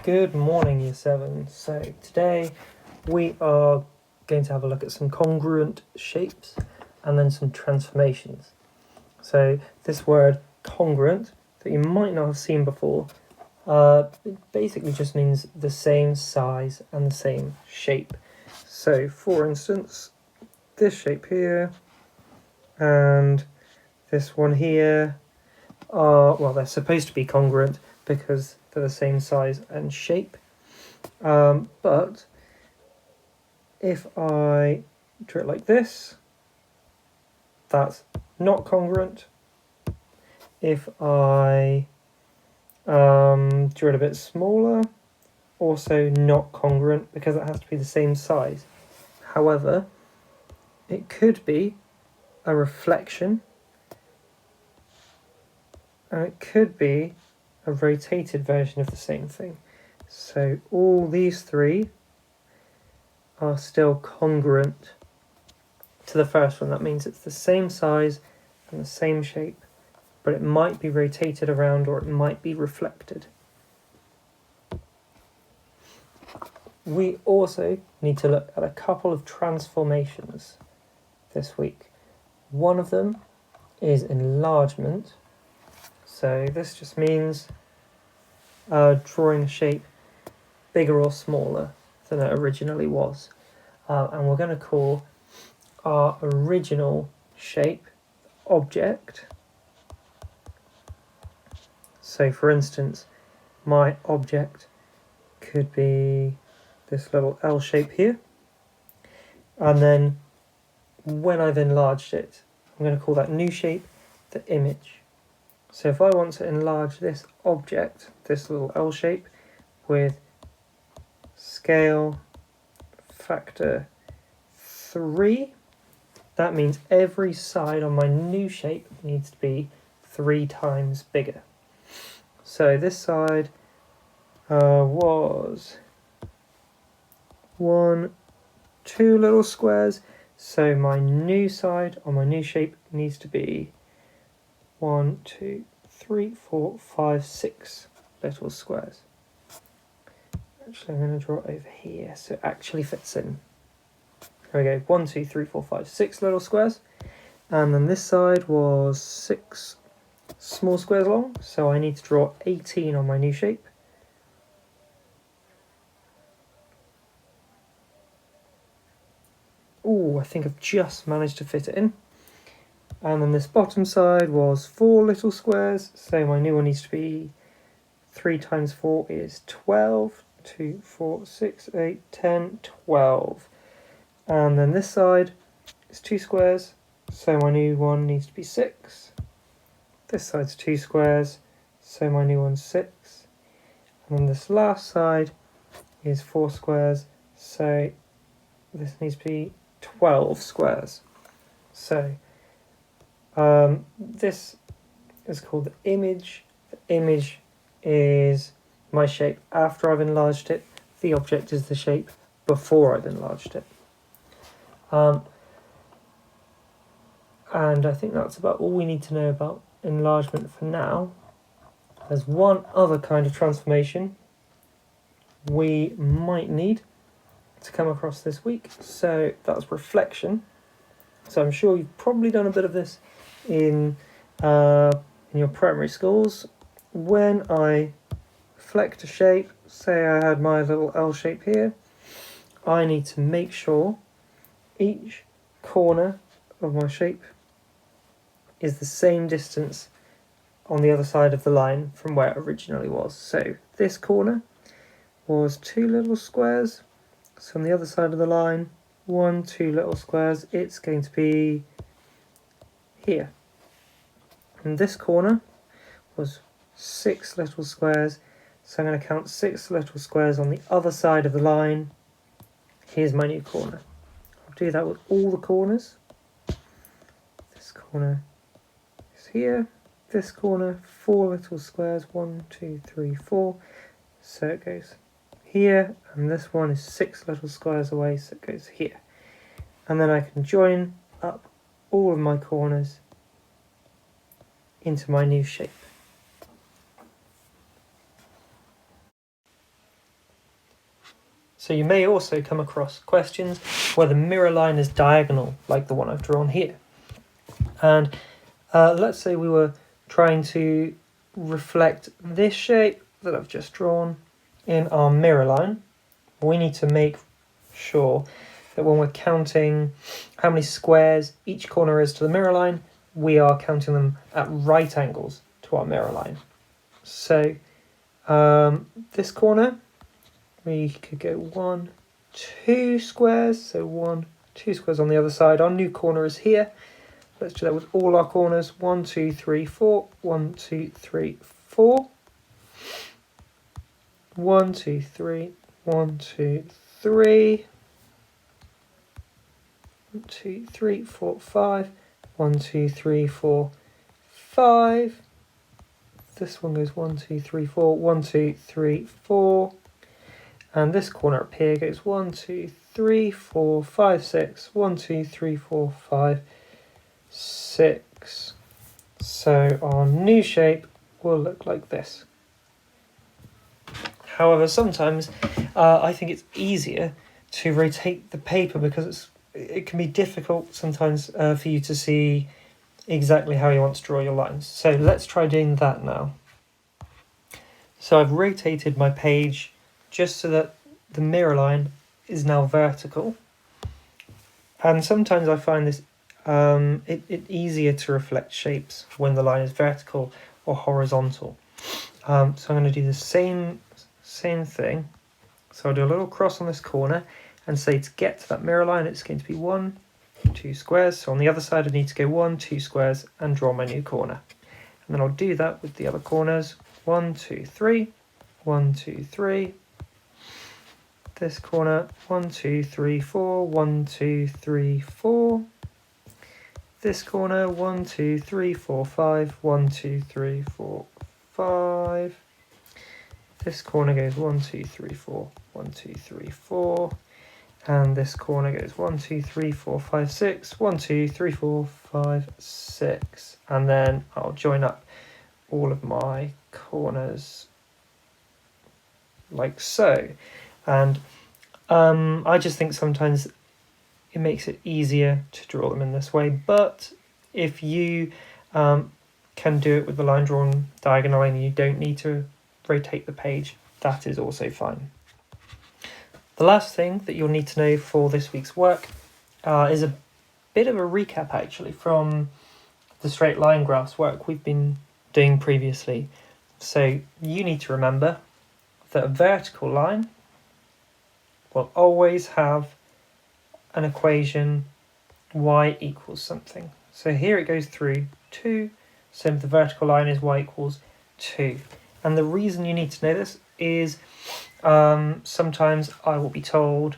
Good morning, Year 7. So today we are going to have a look at some congruent shapes and then some transformations. So this word congruent that you might not have seen before, it basically just means the same size and the same shape. So for instance, this shape here and this one here are, they're supposed to be congruent because they're the same size and shape. But if I draw it like this, that's not congruent. If I draw it a bit smaller, also not congruent because it has to be the same size. However, it could be a reflection, and it could be a rotated version of the same thing. So all these three are still congruent to the first one. That means it's the same size and the same shape, but it might be rotated around or it might be reflected. We also need to look at a couple of transformations this week. One of them is enlargement. So this just means drawing a shape bigger or smaller than it originally was. And we're going to call our original shape object. So for instance, my object could be this little L shape here. And then when I've enlarged it, I'm going to call that new shape the image. So if I want to enlarge this object, this little L shape, with scale factor 3, that means every side on my new shape needs to be 3 times bigger. So this side was 2 little squares, so my new side on my new shape needs to be 1, 2, 3, 4, 5, 6 little squares. Actually, I'm going to draw it over here so it actually fits in. There we go, 1, 2, 3, 4, 5, 6 little squares. And then this side was 6 small squares long, so I need to draw 18 on my new shape. Ooh, I think I've just managed to fit it in. And then this bottom side was 4 little squares, so my new one needs to be 3 times 4 is 12, 2, 4, 6, 8, 10, 12. And then this side is 2 squares, so my new one needs to be 6. This side's 2 squares, so my new one's 6. And then this last side is 4 squares, so this needs to be 12 squares. So this is called the image. The image is my shape after I've enlarged it. The object is the shape before I've enlarged it. And I think that's about all we need to know about enlargement for now. There's one other kind of transformation we might need to come across this week, so that's reflection. So I'm sure you've probably done a bit of this in your primary schools. When I reflect a shape, say I had my little L shape here, I need to make sure each corner of my shape is the same distance on the other side of the line from where it originally was. So this corner was 2 little squares, so on the other side of the line, 1, 2 little squares, it's going to be here. And this corner was 6 little squares, so I'm going to count 6 little squares on the other side of the line. Here's my new corner. I'll do that with all the corners. This corner is here. This corner, 4 little squares, 1, 2, 3, 4. So it goes here, and this one is 6 little squares away, so it goes here. And then I can join up all of my corners into my new shape. So you may also come across questions where the mirror line is diagonal, like the one I've drawn here. And let's say we were trying to reflect this shape that I've just drawn in our mirror line. We need to make sure that when we're counting how many squares each corner is to the mirror line, we are counting them at right angles to our mirror line. So this corner, we could go 1, 2 squares, so 1, 2 squares on the other side. Our new corner is here. Let's do that with all our corners. 1, 2, 3, 4. 1, 2, 3, 4. 1, 2, 3. 1, 2, 3. 1, 2, 3, 4, 5. 1, 2, 3, 4, 5. This one goes 1, 2, 3, 4. 1, 2, 3, 4. And this corner up here goes 1, 2, 3, 4, 5, 6. 1, 2, 3, 4, 5, 6. So our new shape will look like this. However, sometimes I think it's easier to rotate the paper because it can be difficult sometimes for you to see exactly how you want to draw your lines. So let's try doing that now. So I've rotated my page just so that the mirror line is now vertical. And sometimes I find this it easier to reflect shapes when the line is vertical or horizontal. So I'm going to do the same thing. So I'll do a little cross on this corner and say to get to that mirror line it's going to be 1, 2 squares. So on the other side I need to go 1, 2 squares and draw my new corner. And then I'll do that with the other corners. 1, 2, 3. 1, 2, 3. This corner, 1, 2, 3, 4. 1, 2, 3, 4. This corner, 1, 2, 3, 4, 5. 1, 2, 3, 4, 5. This corner goes 1, 2, 3, 4. 1, 2, 3, 4. And this corner goes 1, 2, 3, 4, 5, 6. 1, 2, 3, 4, 5, 6. And then I'll join up all of my corners like so. And I just think sometimes it makes it easier to draw them in this way. But if you can do it with the line drawn diagonally and you don't need to rotate the page, that is also fine. The last thing that you'll need to know for this week's work is a bit of a recap actually from the straight line graphs work we've been doing previously. So you need to remember that a vertical line will always have an equation y equals something. So here it goes through 2, so the vertical line is y equals 2. And the reason you need to know this is sometimes I will be told,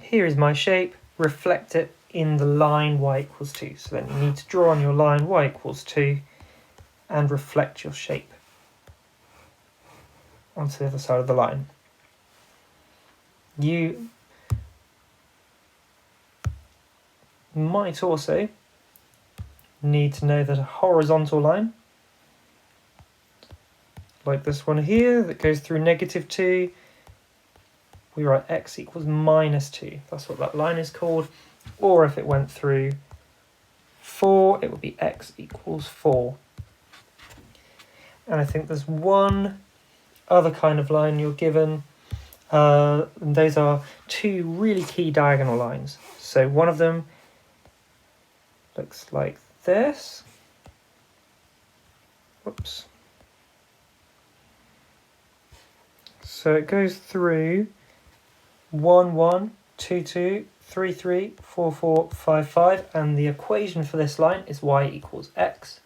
here is my shape, reflect it in the line y equals 2. So then you need to draw on your line y equals 2 and reflect your shape onto the other side of the line. You might also need to know that a horizontal line, like this one here, that goes through -2, we write x equals -2. That's what that line is called. Or if it went through 4, it would be x equals 4. And I think there's one other kind of line you're given. And those are 2 really key diagonal lines. So one of them looks like this. Whoops. So it goes through 1, 1, 2, 2, 3, 3, 4, 4, 5, 5, and the equation for this line is y equals x.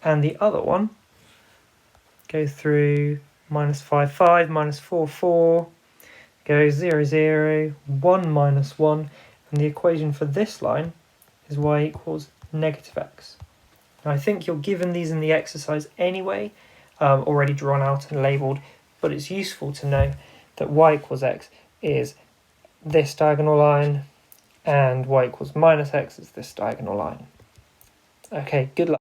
And the other one goes through -5, 5, -4, 4, goes 0, 0, 1, -1, and the equation for this line is y equals -x. Now, I think you're given these in the exercise anyway, already drawn out and labelled, but it's useful to know that y equals x is this diagonal line and y equals -x is this diagonal line. Okay, good luck.